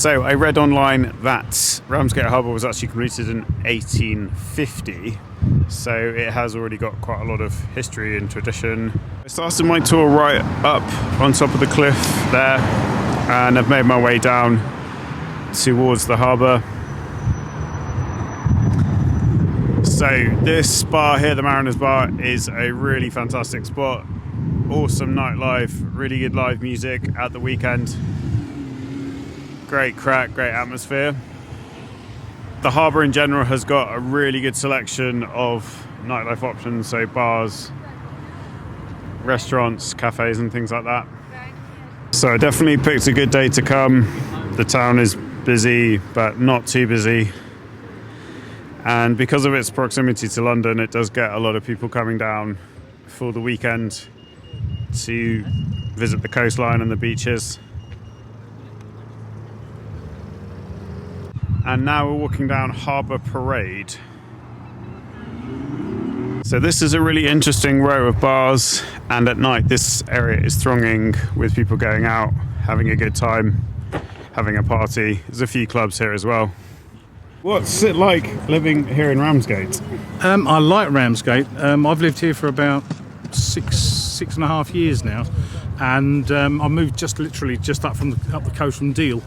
So I read online that Ramsgate Harbour was actually completed in 1850, so it has already got quite a lot of history and tradition. I started my tour right up on top of the cliff there, and I've made my way down towards the harbour. So this bar here, the Mariners Bar, is a really fantastic spot. Awesome nightlife, really good live music at the weekend. Great crack, great atmosphere. The harbour in general has got a really good selection of nightlife options, so bars, restaurants, cafes and things like that. So I definitely picked a good day to come. The town is busy, but not too busy. And because of its proximity to London, it does get a lot of people coming down for the weekend to visit the coastline and the beaches. And now we're walking down Harbour Parade. So this is a really interesting row of bars, and at night this area is thronging with people going out, having a good time, having a party. There's a few clubs here as well. What's it like living here in Ramsgate? I like Ramsgate. I've lived here for about six and a half years now, and I moved just up the coast from Deal.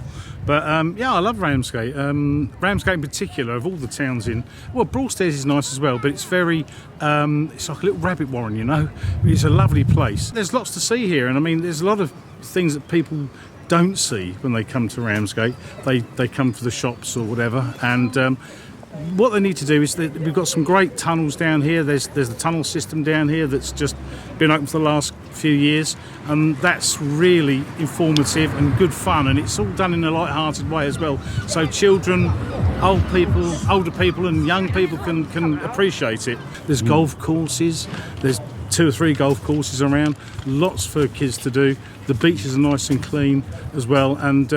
But yeah, I love Ramsgate. Ramsgate in particular, of all the towns Broadstairs is nice as well, but it's very, it's like a little rabbit warren, you know. It's a lovely place. There's lots to see here, and I mean, there's a lot of things that people don't see when they come to Ramsgate. They come for the shops or whatever, and what they need to do is that we've got some great tunnels down here. There's the tunnel system down here that's just been open for the last few years, and that's really informative and good fun, and it's all done in a light-hearted way as well, so children, older people and young people can appreciate it. There's golf courses, there's 2 or 3 golf courses around, lots for kids to do. The beaches are nice and clean as well, and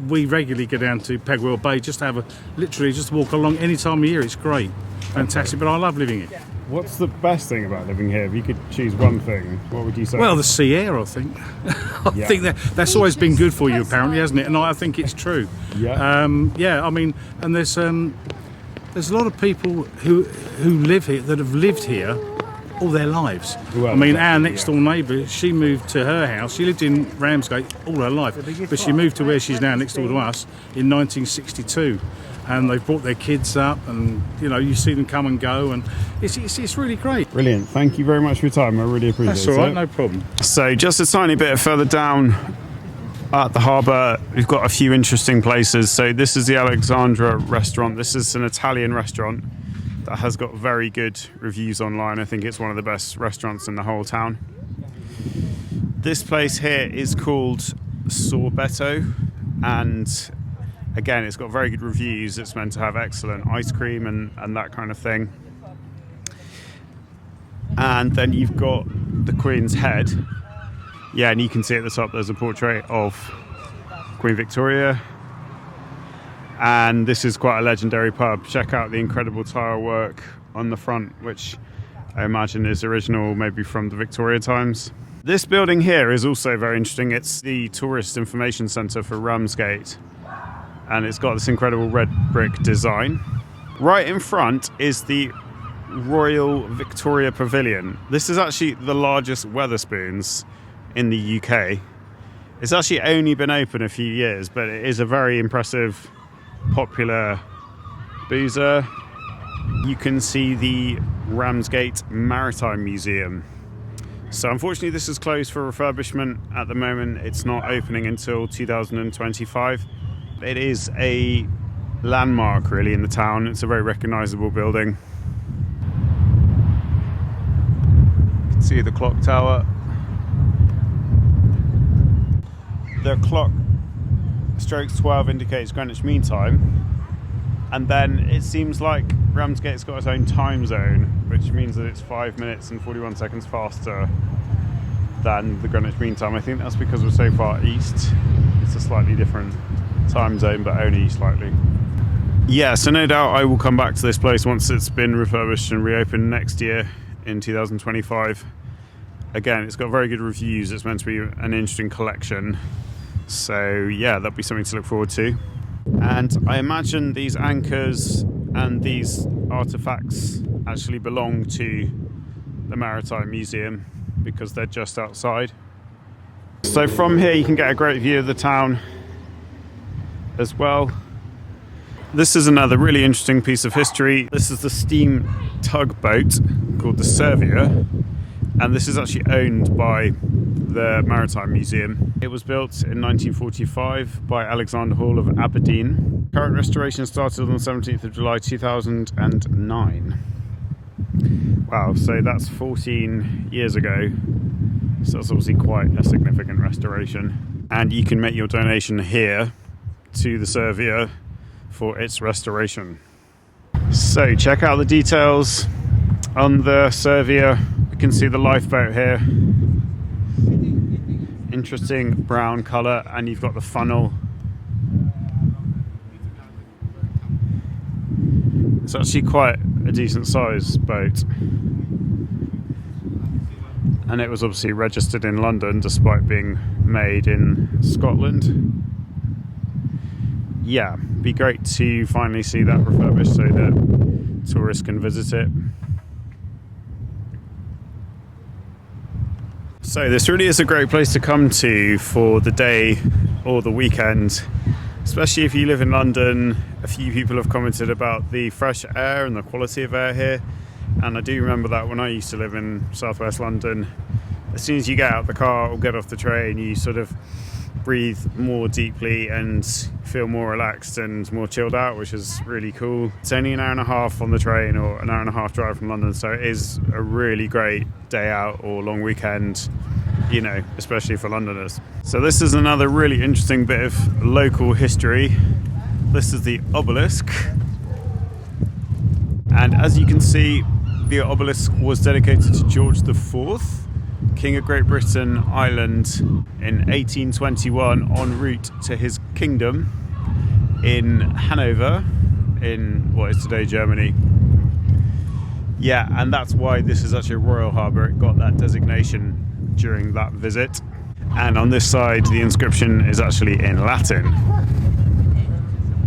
we regularly go down to Pegwell Bay just to just walk along any time of year. It's great, fantastic, but I love living here. What's the best thing about living here? If you could choose one thing, what would you say? Well, the sea air, I think. I think that's always been good for you, apparently, hasn't it? And I think it's true. Yeah. I mean, and there's a lot of people who live here that have lived here all their lives. Well, I mean, our next door neighbour, she moved to her house. She lived in Ramsgate all her life, but she moved to where she's now next door to us in 1962. And they've brought their kids up, and you know, you see them come and go, and it's really great. Brilliant. Thank you very much for your time. I really appreciate it. That's all right, no problem. So just a tiny bit further down at the harbour, we've got a few interesting places. So this is the Alexandra restaurant. This is an Italian restaurant that has got very good reviews online. I think it's one of the best restaurants in the whole town. This place here is called Sorbetto, and again, it's got very good reviews. It's meant to have excellent ice cream and that kind of thing. And then you've got the Queen's Head. Yeah, and you can see at the top there's a portrait of Queen Victoria. And this is quite a legendary pub. Check out the incredible tile work on the front, which I imagine is original maybe from the Victoria times. This building here is also very interesting. It's the Tourist Information Centre for Ramsgate, and it's got this incredible red brick design. Right in front is the Royal Victoria Pavilion. This is actually the largest Wetherspoons in the UK. It's actually only been open a few years, but it is a very impressive, popular boozer. You can see the Ramsgate Maritime Museum. So unfortunately this is closed for refurbishment at the moment. It's not opening until 2025. It is a landmark really in the town. It's a very recognisable building. You can see the clock tower. The clock strokes 12 indicates Greenwich Mean Time, and then it seems like Ramsgate's got its own time zone, which means that it's 5 minutes and 41 seconds faster than the Greenwich Mean Time. I think that's because we're so far east. It's a slightly different time zone, but only slightly. Yeah, so no doubt I will come back to this place once it's been refurbished and reopened next year in 2025. Again, it's got very good reviews. It's meant to be an interesting collection. So yeah, that'll be something to look forward to. And I imagine these anchors and these artifacts actually belong to the Maritime Museum because they're just outside. So from here you can get a great view of the town as well. This is another really interesting piece of history. This is the steam tugboat called the Servia, and this is actually owned by the Maritime Museum. It was built in 1945 by Alexander Hall of Aberdeen. Current restoration started on the 17th of July 2009. Wow, so that's 14 years ago. So that's obviously quite a significant restoration. And you can make your donation here to the Servia for its restoration. So check out the details on the Servia. You can see the lifeboat here. Interesting brown colour, and you've got the funnel. It's actually quite a decent sized boat. And it was obviously registered in London despite being made in Scotland. Yeah, be great to finally see that refurbished so that tourists can visit it. So this really is a great place to come to for the day or the weekend, especially if you live in London. A few people have commented about the fresh air and the quality of air here, and I do remember that when I used to live in southwest London. As soon as you get out of the car or get off the train, you sort of breathe more deeply and feel more relaxed and more chilled out, which is really cool. It's only an hour and a half on the train or an hour and a half drive from London, so it is a really great day out or long weekend, you know, especially for Londoners. So this is another really interesting bit of local history. This is the obelisk, and as you can see, the obelisk was dedicated to George IV, King of Great Britain Island, in 1821 en route to his kingdom in Hanover, in what is today Germany. Yeah, and that's why this is actually a royal harbour. It got that designation during that visit. And on this side, the inscription is actually in Latin.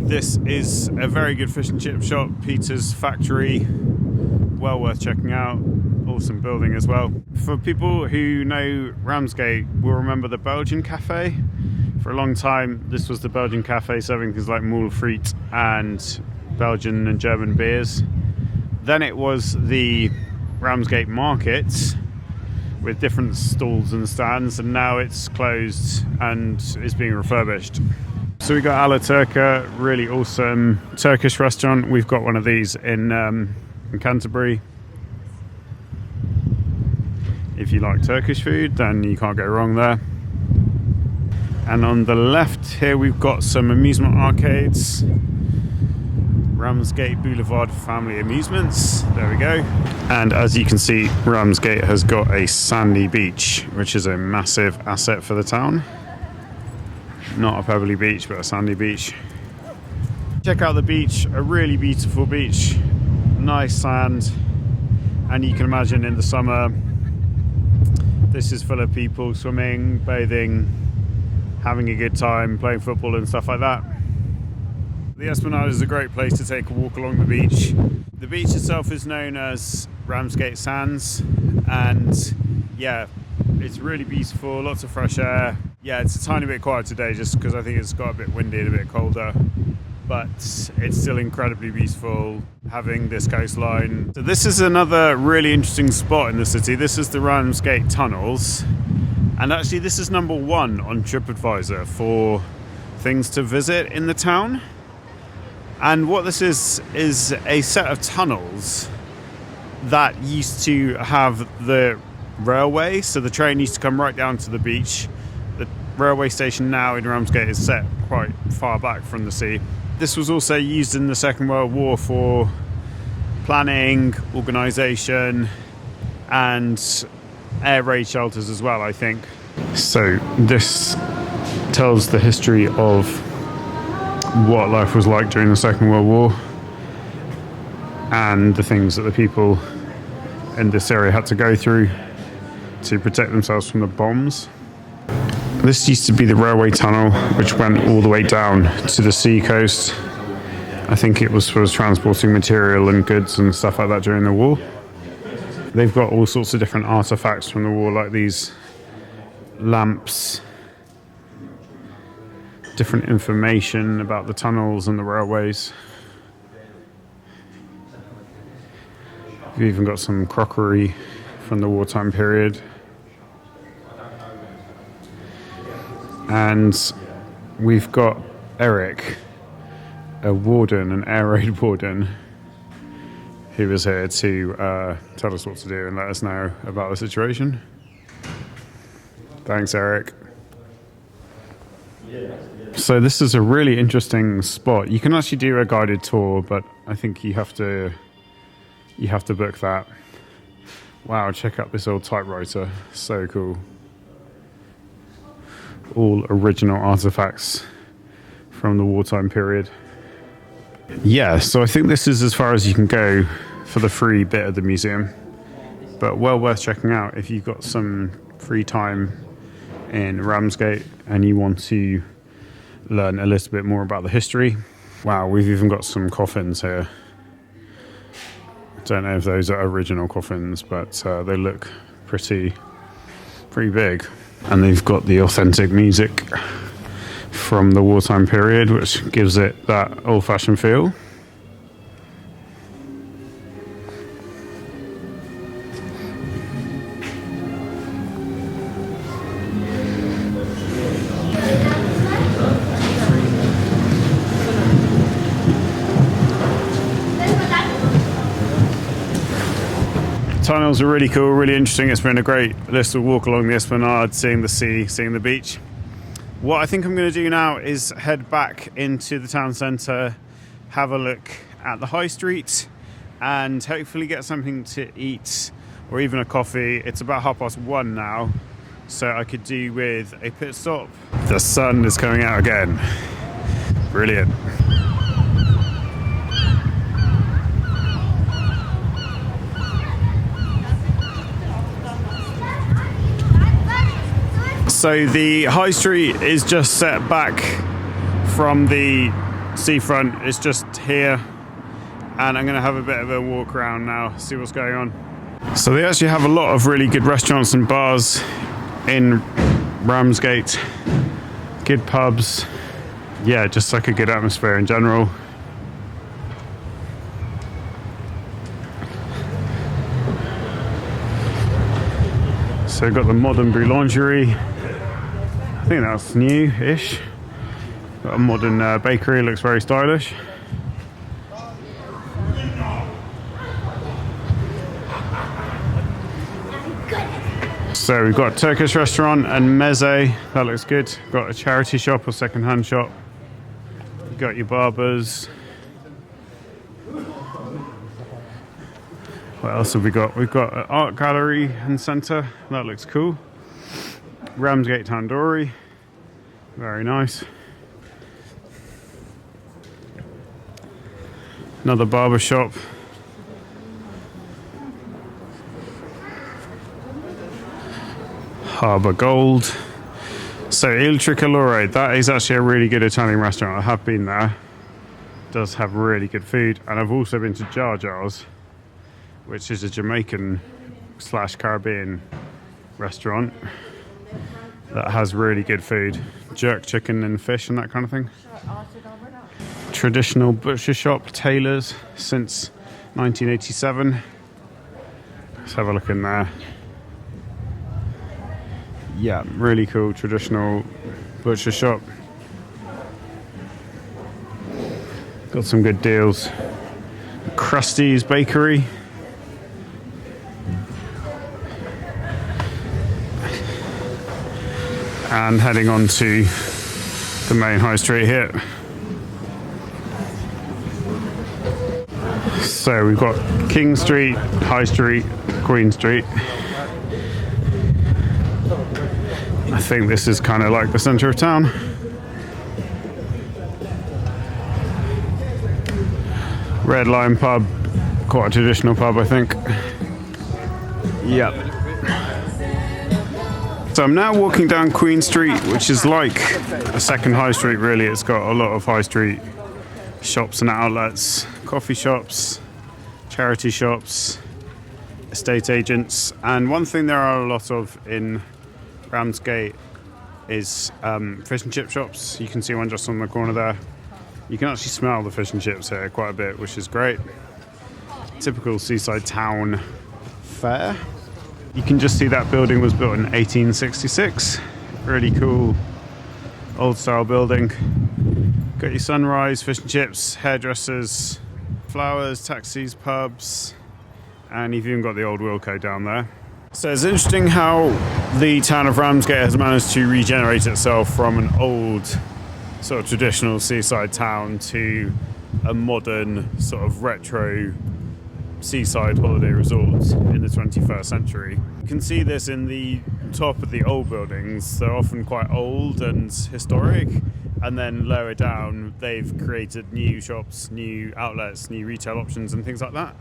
This is a very good fish and chip shop, Peter's Factory. Well worth checking out. Awesome building as well. For people who know Ramsgate will remember the Belgian cafe. For a long time this was the Belgian cafe, serving things like moule frite and Belgian and German beers. Then it was the Ramsgate market with different stalls and stands, and now it's closed and is being refurbished. So we got Ala Turka, really awesome Turkish restaurant. We've got one of these in Canterbury. If you like Turkish food, then you can't go wrong there. And on the left here we've got some amusement arcades. Ramsgate Boulevard Family Amusements, there we go. And as you can see, Ramsgate has got a sandy beach, which is a massive asset for the town. Not a pebbly beach, but a sandy beach. Check out the beach, a really beautiful beach, nice sand, and you can imagine in the summer this is full of people swimming, bathing, having a good time, playing football and stuff like that. The Esplanade is a great place to take a walk along the beach. The beach itself is known as Ramsgate Sands, and yeah, it's really beautiful, lots of fresh air. Yeah, it's a tiny bit quiet today just because I think it's got a bit windy and a bit colder, but it's still incredibly beautiful having this coastline. So this is another really interesting spot in the city. This is the Ramsgate Tunnels, and actually this is number 1 on TripAdvisor for things to visit in the town. And what this is a set of tunnels that used to have the railway, so the train used to come right down to the beach. The railway station now in Ramsgate is set quite far back from the sea. This was also used in the Second World War for planning, organisation, and air raid shelters as well, I think. So this tells the history of what life was like during the Second World War and the things that the people in this area had to go through to protect themselves from the bombs. This used to be the railway tunnel, which went all the way down to the sea coast. I think it was for transporting material and goods and stuff like that during the war. They've got all sorts of different artifacts from the war, like these lamps, different information about the tunnels and the railways. We've even got some crockery from the wartime period. And we've got Eric, a warden, an air raid warden, who was here to tell us what to do and let us know about the situation. Thanks, Eric. So this is a really interesting spot. You can actually do a guided tour, but I think you have to book that. Wow, check out this old typewriter. So cool. All original artifacts from the wartime period. Yeah, so I think this is as far as you can go for the free bit of the museum, but well worth checking out if you've got some free time in Ramsgate and you want to learn a little bit more about the history. Wow, we've even got some coffins here. Don't know if those are original coffins, but they look pretty big. And they've got the authentic music from the wartime period, which gives it that old-fashioned feel. Tunnels are really cool, really interesting. It's been a great little walk along the esplanade, seeing the sea, seeing the beach. What I think I'm going to do now is head back into the town centre, have a look at the high street, and hopefully get something to eat or even a coffee. It's about 1:30 now, so I could do with a pit stop. The sun is coming out again. Brilliant. So the high street is just set back from the seafront. It's just here, and I'm going to have a bit of a walk around now, see what's going on. So they actually have a lot of really good restaurants and bars in Ramsgate, good pubs. Yeah, just like a good atmosphere in general. So we've got the modern boulangerie. I think that's new-ish. Got a modern bakery, looks very stylish. So we've got a Turkish restaurant and meze, that looks good. Got a charity shop or second-hand shop. You've got your barbers. What else have we got? We've got an art gallery and centre, that looks cool. Ramsgate Tandoori, very nice. Another barber shop. Harbour Gold. So Il Tricolore, that is actually a really good Italian restaurant. I have been there. It does have really good food, and I've also been to Jar Jar's, which is a Jamaican / Caribbean restaurant that has really good food. Jerk chicken and fish and that kind of thing. Traditional butcher shop, Taylor's, since 1987. Let's have a look in there. Yeah, really cool traditional butcher shop. Got some good deals. Krusty's Bakery. And heading on to the main high street here. So we've got King Street, High Street, Queen Street. I think this is kind of like the centre of town. Red Lion Pub, quite a traditional pub, I think. Yep. So I'm now walking down Queen Street, which is like a second high street really. It's got a lot of high street shops and outlets, coffee shops, charity shops, estate agents, and one thing there are a lot of in Ramsgate is fish and chip shops. You can see one just on the corner there. You can actually smell the fish and chips here quite a bit, which is great. Typical seaside town fare. You can just see that building was built in 1866. Really cool old style building. Got your sunrise, fish and chips, hairdressers, flowers, taxis, pubs, and you've even got the old Wilco down there. So it's interesting how the town of Ramsgate has managed to regenerate itself from an old sort of traditional seaside town to a modern sort of retro seaside holiday resort in the 21st century. You can see this in the top of the old buildings. They're often quite old and historic, and then lower down they've created new shops, new outlets, new retail options and things like that.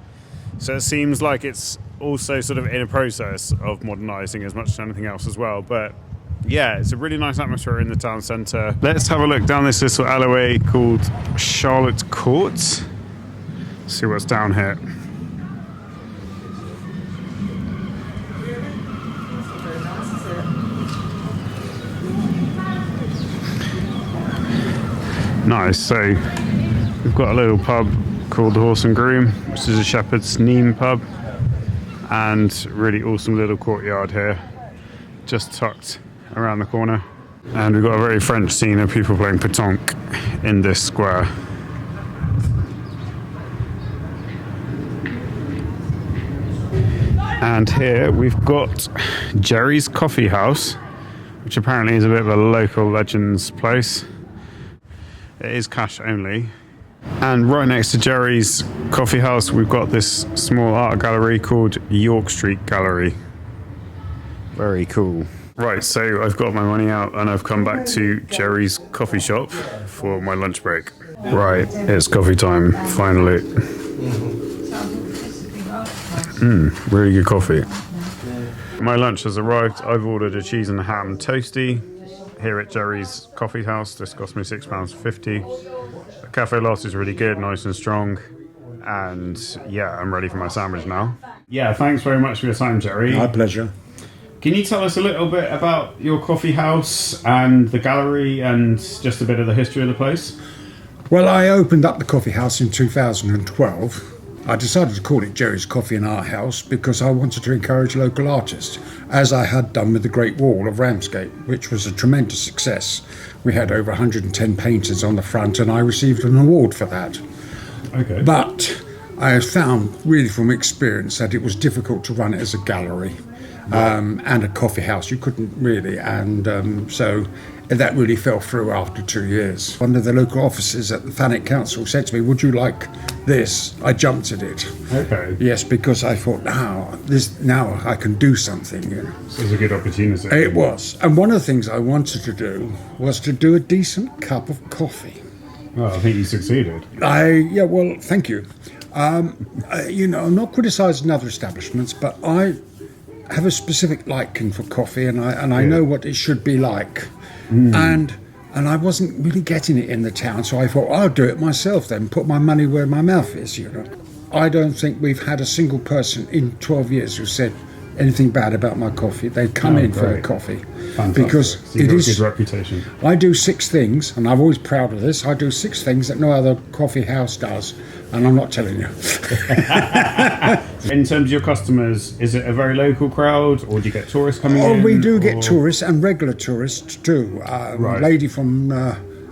So it seems like it's also sort of in a process of modernising as much as anything else as well. But yeah, it's a really nice atmosphere in the town centre. Let's have a look down this little alleyway called Charlotte Court. See what's down here. Nice. So we've got a little pub called the Horse and Groom, which is a shepherd's neem pub, and really awesome little courtyard here, just tucked around the corner. And we've got a very French scene of people playing pétanque in this square. And here we've got Gerry's Coffee House, which apparently is a bit of a local legends place. It is cash only. And right next to Gerry's Coffee House, we've got this small art gallery called York Street Gallery. Very cool. Right, so I've got my money out and I've come back to Gerry's coffee shop for my lunch break. Right, it's coffee time, finally. Really good coffee. My lunch has arrived. I've ordered a cheese and ham toasty here at Gerry's Coffee House. This cost me £6.50. The cafe latte is really good, nice and strong. And yeah, I'm ready for my sandwich now. Yeah, thanks very much for your time, Gerry. My pleasure. Can you tell us a little bit about your coffee house and the gallery and just a bit of the history of the place? Well, I opened up the coffee house in 2012. I decided to call it Gerry's Coffee and Art House because I wanted to encourage local artists, as I had done with the Great Wall of Ramsgate, which was a tremendous success. We had over 110 painters on the front and I received an award for that. Okay. But I have found, really from experience, that it was difficult to run it as a gallery and a coffee house. You couldn't really, and so that really fell through after 2 years. One of the local officers at the Thanet Council said to me, "Would you like this?" I jumped at it. Okay. Yes, because I thought, now I can do something. You know. So it was a good opportunity. It was. And one of the things I wanted to do was to do a decent cup of coffee. Well, I think you succeeded. Well, thank you. I'm not criticising other establishments, but I have a specific liking for coffee, and I know what it should be like. And I wasn't really getting it in the town, so I thought I'll do it myself then, put my money where my mouth is, you know. I don't think we've had a single person in 12 years who said anything bad about my coffee. They come in for the coffee. Fantastic. Because so you've got a good reputation. I do 6 things, and I'm always proud of this. I do 6 things that no other coffee house does, and I'm not telling you. In terms of your customers, is it a very local crowd, or do you get tourists coming in? Oh, we do get tourists and regular tourists too. Right. A lady from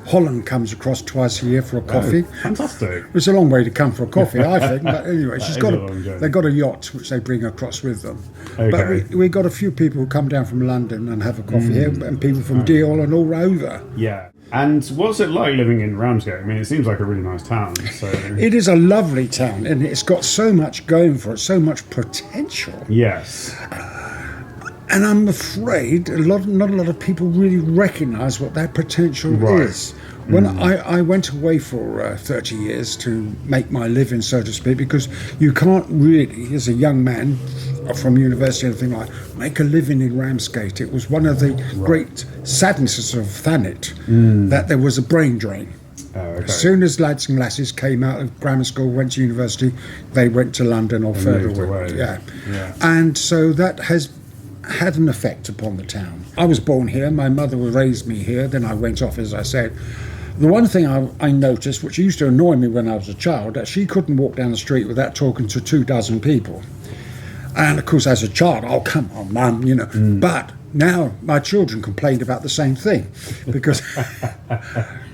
Holland comes across twice a year for a coffee. Oh, fantastic. It's a long way to come for a coffee, I think. But anyway, That they've got a yacht which they bring across with them. Okay. But we got a few people who come down from London and have a coffee here, and people from Deal and all over. Yeah. And what's it like living in Ramsgate? I mean, it seems like a really nice town. So It is a lovely town, and it's got so much going for it, so much potential. yes. And I'm afraid not a lot of people really recognise what that potential is. When I went away for 30 years to make my living, so to speak, because you can't really, as a young man from university or anything like that, make a living in Ramsgate. It was one of the great sadnesses of Thanet that there was a brain drain. As soon as lads and lasses came out of grammar school, went to university, they went to London or further away. Yeah. And so that has had an effect upon the town. I was born here, my mother raised me here, then I went off, as I said. The one thing I noticed, which used to annoy me when I was a child, that she couldn't walk down the street without talking to 24 people. And of course, as a child, oh, come on, Mum, you know. But now my children complained about the same thing, because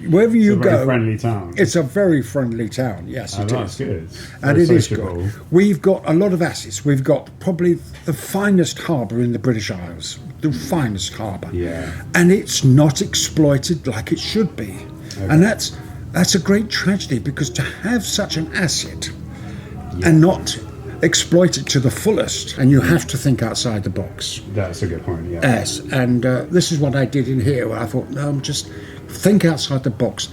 wherever you go, it's a very friendly town. It's a very friendly town. Yes, it that's is. good. And Very it is sociable. good. We've got a lot of assets. We've got probably the finest harbour in the British Isles, the finest harbour. Yeah. And it's not exploited like it should be. And that's a great tragedy, because to have such an asset and not exploit it to the fullest, and you have to think outside the box. That's a good point, yeah. Yes, and this is what I did in here, where I thought, no, I'm just think outside the box,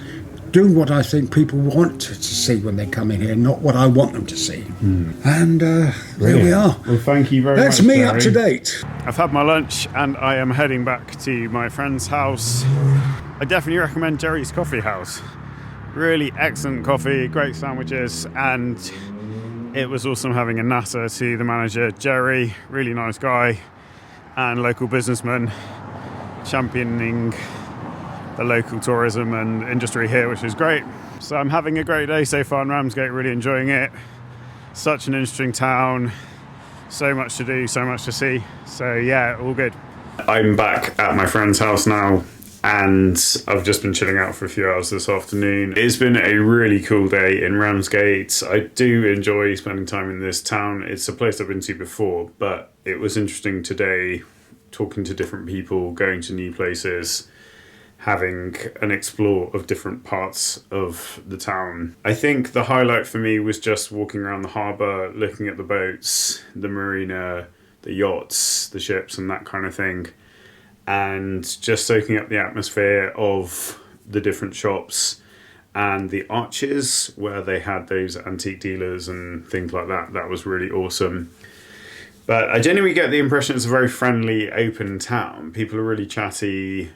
doing what I think people want to see when they come in here, not what I want them to see. And there we are. Well, thank you very much. That's me Gerry. up to date. I've had my lunch and I am heading back to my friend's house. I definitely recommend Gerry's Coffee House. Really excellent coffee, great sandwiches, and it was awesome having a natter to the manager, Gerry, really nice guy and local businessman, championing the local tourism and industry here, which is great. So I'm having a great day so far in Ramsgate, really enjoying it. Such an interesting town, so much to do, so much to see. So yeah, all good. I'm back at my friend's house now, and I've just been chilling out for a few hours this afternoon. It's been a really cool day in Ramsgate. I do enjoy spending time in this town. It's a place I've been to before, but it was interesting today talking to different people, going to new places, having an explore of different parts of the town. I think the highlight for me was just walking around the harbour, looking at the boats, the marina, the yachts, the ships and that kind of thing, and just soaking up the atmosphere of the different shops and the arches where they had those antique dealers and things like that. That was really awesome. But I genuinely get the impression it's a very friendly, open town. People are really chatty,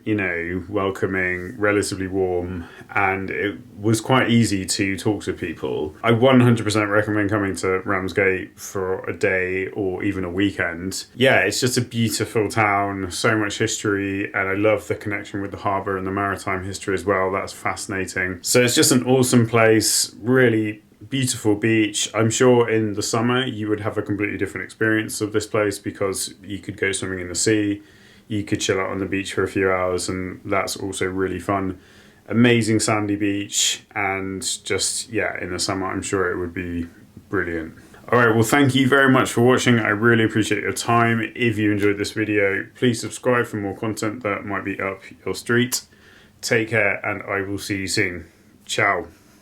you know, welcoming, relatively warm, and it was quite easy to talk to people. I 100% recommend coming to Ramsgate for a day or even a weekend. Yeah, it's just a beautiful town, so much history, and I love the connection with the harbour and the maritime history as well. That's fascinating. So it's just an awesome place, really beautiful beach. I'm sure in the summer you would have a completely different experience of this place, because you could go swimming in the sea, you could chill out on the beach for a few hours, and that's also really fun. Amazing sandy beach, and just, yeah, in the summer I'm sure it would be brilliant. Alright, well, thank you very much for watching. I really appreciate your time. If you enjoyed this video, please subscribe for more content that might be up your street. Take care, and I will see you soon. Ciao.